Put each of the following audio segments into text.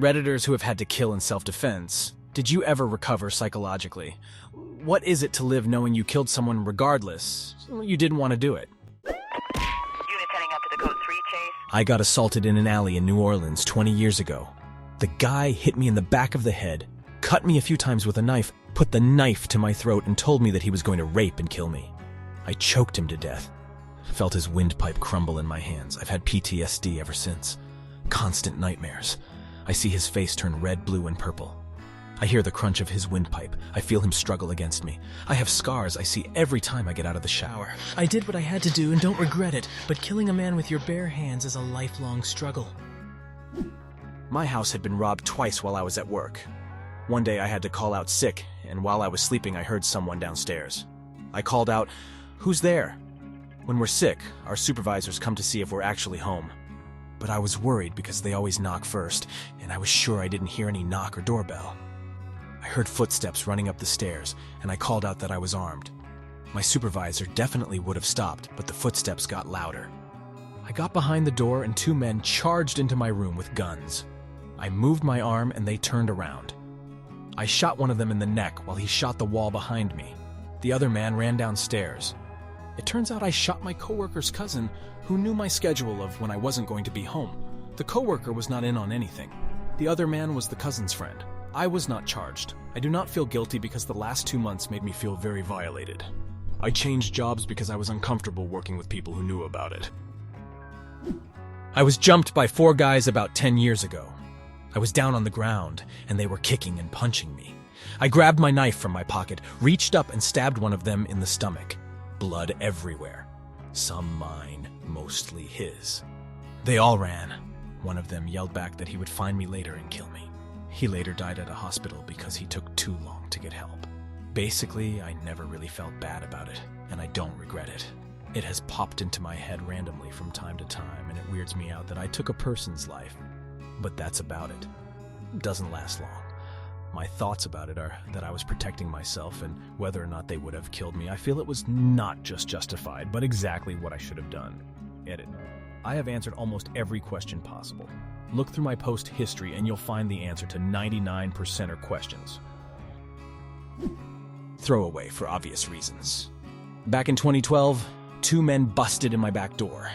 Redditors who have had to kill in self-defense, did you ever recover psychologically? What is it to live knowing you killed someone regardless? You didn't want to do it. Unit heading up to the code 3 chase. I got assaulted in an alley in New Orleans 20 years ago. The guy hit me in the back of the head, cut me a few times with a knife, put the knife to my throat and told me that he was going to rape and kill me. I choked him to death. Felt his windpipe crumble in my hands. I've had PTSD ever since. Constant nightmares. I see his face turn red, blue, and purple. I hear the crunch of his windpipe. I feel him struggle against me. I have scars I see every time I get out of the shower. I did what I had to do and don't regret it, but killing a man with your bare hands is a lifelong struggle. My house had been robbed twice while I was at work. One day I had to call out sick, and while I was sleeping I heard someone downstairs. I called out, "Who's there?" When we're sick, our supervisors come to see if we're actually home. But I was worried because they always knock first, and I was sure I didn't hear any knock or doorbell. I heard footsteps running up the stairs, and I called out that I was armed. My supervisor definitely would have stopped, but the footsteps got louder. I got behind the door and two men charged into my room with guns. I moved my arm and they turned around. I shot one of them in the neck while he shot the wall behind me. The other man ran downstairs. It turns out I shot my coworker's cousin, who knew my schedule of when I wasn't going to be home. The coworker was not in on anything. The other man was the cousin's friend. I was not charged. I do not feel guilty because the last 2 months made me feel very violated. I changed jobs because I was uncomfortable working with people who knew about it. I was jumped by 4 guys about 10 years ago. I was down on the ground, and they were kicking and punching me. I grabbed my knife from my pocket, reached up and stabbed one of them in the stomach. Blood everywhere. Some mine, mostly his. They all ran. One of them yelled back that he would find me later and kill me. He later died at a hospital because he took too long to get help. Basically, I never really felt bad about it, and I don't regret it. It has popped into my head randomly from time to time, and it weirds me out that I took a person's life. But that's about it. It doesn't last long. My thoughts about it are that I was protecting myself, and whether or not they would have killed me, I feel it was not just justified, but exactly what I should have done. Edit. I have answered almost every question possible. Look through my post history and you'll find the answer to 99% of questions. Throwaway for obvious reasons. Back in 2012, 2 men busted in my back door.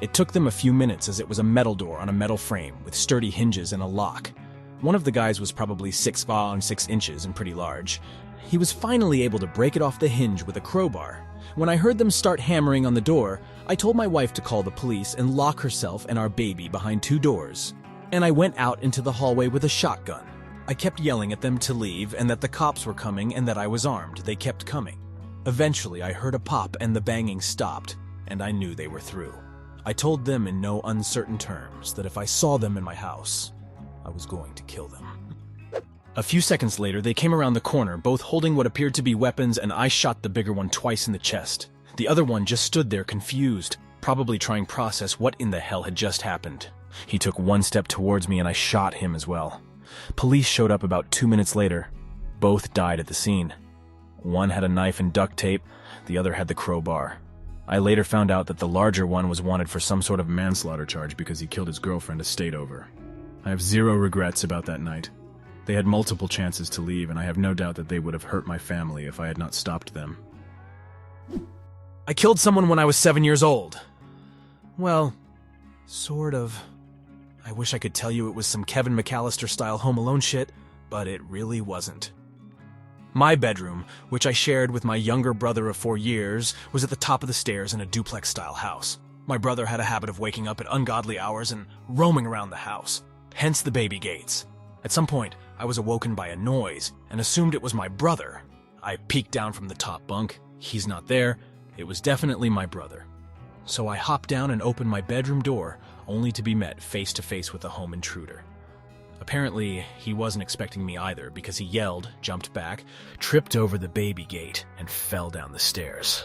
It took them a few minutes as it was a metal door on a metal frame with sturdy hinges and a lock. One of the guys was probably 6 inches and pretty large. He was finally able to break it off the hinge with a crowbar. When I heard them start hammering on the door, I told my wife to call the police and lock herself and our baby behind 2 doors. And I went out into the hallway with a shotgun. I kept yelling at them to leave and that the cops were coming and that I was armed. They kept coming. Eventually, I heard a pop and the banging stopped, and I knew they were through. I told them in no uncertain terms that if I saw them in my house, I was going to kill them. A few seconds later, they came around the corner, both holding what appeared to be weapons, and I shot the bigger one twice in the chest. The other one just stood there confused, probably trying to process what in the hell had just happened. He took 1 step towards me and I shot him as well. Police showed up about 2 minutes later. Both died at the scene. One had a knife and duct tape, the other had the crowbar. I later found out that the larger one was wanted for some sort of manslaughter charge because he killed his girlfriend a state over. I have 0 regrets about that night. They had multiple chances to leave, and I have no doubt that they would have hurt my family if I had not stopped them. I killed someone when I was 7 years old. Well, sort of. I wish I could tell you it was some Kevin McAllister-style Home Alone shit, but it really wasn't. My bedroom, which I shared with my younger brother of 4 years, was at the top of the stairs in a duplex-style house. My brother had a habit of waking up at ungodly hours and roaming around the house, hence the baby gates. At some point, I was awoken by a noise and assumed it was my brother. I peeked down from the top bunk. He's not there. It was definitely my brother. So I hopped down and opened my bedroom door, only to be met face to face with a home intruder. Apparently, he wasn't expecting me either because he yelled, jumped back, tripped over the baby gate, and fell down the stairs.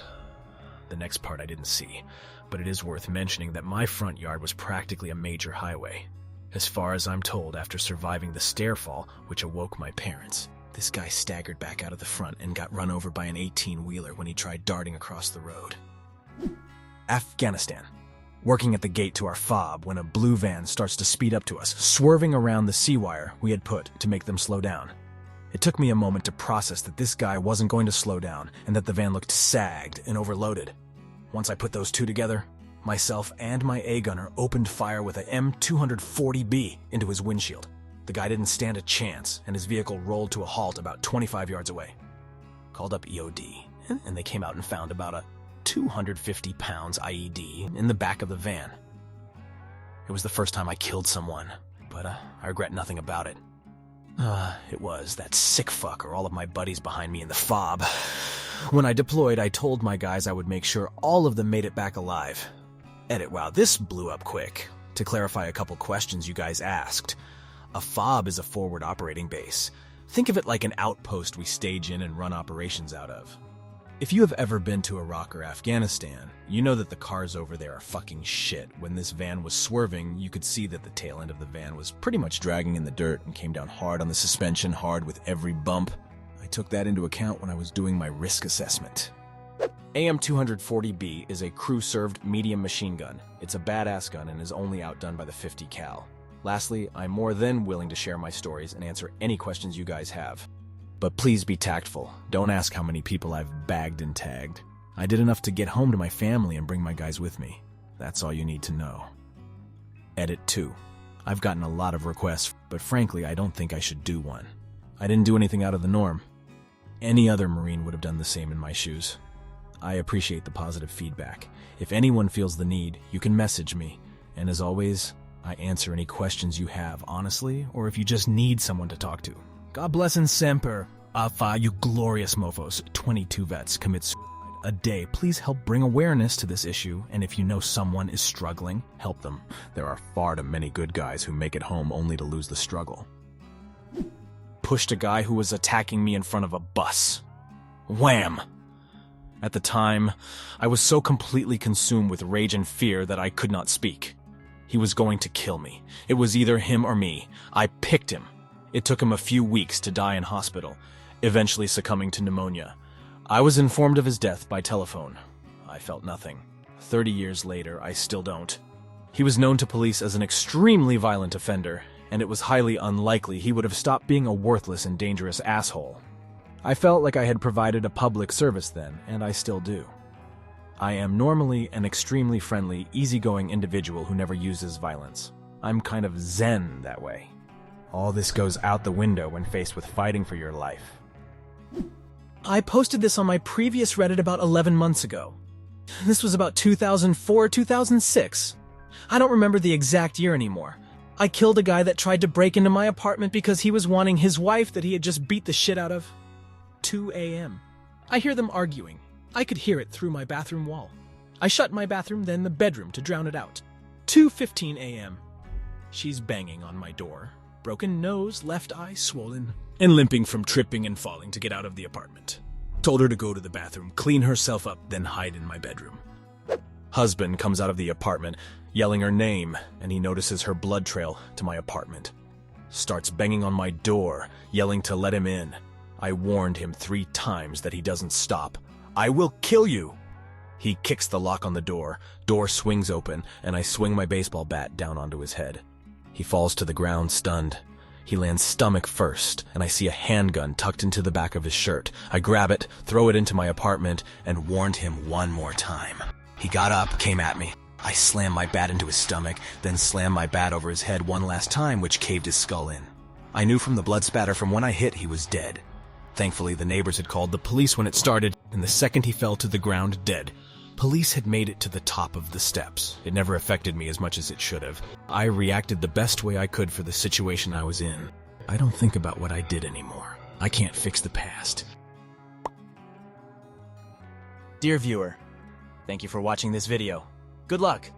The next part I didn't see, but it is worth mentioning that my front yard was practically a major highway. As far as I'm told, after surviving the stair fall, which awoke my parents, this guy staggered back out of the front and got run over by an 18-wheeler when he tried darting across the road. Afghanistan. working at the gate to our fob when a blue van starts to speed up to us, swerving around the C-wire we had put to make them slow down. It took me a moment to process that this guy wasn't going to slow down and that the van looked sagged and overloaded. Once I put those two together, myself and my A-gunner opened fire with a M240B into his windshield. The guy didn't stand a chance, and his vehicle rolled to a halt about 25 yards away. Called up EOD, and they came out and found about a 250 pounds IED in the back of the van. It was the first time I killed someone, but I regret nothing about it. It was that sick fuck or all of my buddies behind me in the fob. When I deployed, I told my guys I would make sure all of them made it back alive. Edit, wow, this blew up quick. To clarify a couple questions you guys asked, a fob is a forward operating base. Think of it like an outpost we stage in and run operations out of. If you have ever been to Iraq or Afghanistan, you know that the cars over there are fucking shit. When this van was swerving, you could see that the tail end of the van was pretty much dragging in the dirt and came down hard on the suspension, hard with every bump. I took that into account when I was doing my risk assessment. AM240B is a crew-served medium machine gun. It's a badass gun and is only outdone by the 50 cal. Lastly, I'm more than willing to share my stories and answer any questions you guys have. But please be tactful. Don't ask how many people I've bagged and tagged. I did enough to get home to my family and bring my guys with me. That's all you need to know. Edit 2. I've gotten a lot of requests, but frankly, I don't think I should do one. I didn't do anything out of the norm. Any other Marine would have done the same in my shoes. I appreciate the positive feedback. If anyone feels the need, you can message me. And as always, I answer any questions you have honestly, or if you just need someone to talk to. God bless and semper. You glorious mofos. 22 vets commit suicide a day. Please help bring awareness to this issue, and if you know someone is struggling, help them. There are far too many good guys who make it home only to lose the struggle. Pushed a guy who was attacking me in front of a bus. Wham! At the time, I was so completely consumed with rage and fear that I could not speak. He was going to kill me. It was either him or me. I picked him. It took him a few weeks to die in hospital, eventually succumbing to pneumonia. I was informed of his death by telephone. I felt nothing. 30 years later, I still don't. He was known to police as an extremely violent offender, and it was highly unlikely he would have stopped being a worthless and dangerous asshole. I felt like I had provided a public service then, and I still do. I am normally an extremely friendly, easygoing individual who never uses violence. I'm kind of zen that way. All this goes out the window when faced with fighting for your life. I posted this on my previous Reddit about 11 months ago. This was about 2004, 2006. I don't remember the exact year anymore. I killed a guy that tried to break into my apartment because he was wanting his wife that he had just beat the shit out of. 2 a.m. I hear them arguing. I could hear it through my bathroom wall. I shut my bathroom, then the bedroom to drown it out. 2:15 a.m. She's banging on my door. Broken nose, left eye swollen, and limping from tripping and falling to get out of the apartment. Told her to go to the bathroom, clean herself up, then hide in my bedroom. Husband comes out of the apartment, yelling her name, and he notices her blood trail to my apartment. Starts banging on my door, yelling to let him in. I warned him 3 times that he doesn't stop. I will kill you! He kicks the lock on the door swings open, and I swing my baseball bat down onto his head. He falls to the ground, stunned. He lands stomach first, and I see a handgun tucked into the back of his shirt. I grab it, throw it into my apartment, and warned him one more time. He got up, came at me. I slammed my bat into his stomach, then slammed my bat over his head one last time, which caved his skull in. I knew from the blood spatter from when I hit he was dead. Thankfully, the neighbors had called the police when it started, and the second he fell to the ground dead. Police had made it to the top of the steps. It never affected me as much as it should have. I reacted the best way I could for the situation I was in. I don't think about what I did anymore. I can't fix the past. Dear viewer, thank you for watching this video. Good luck!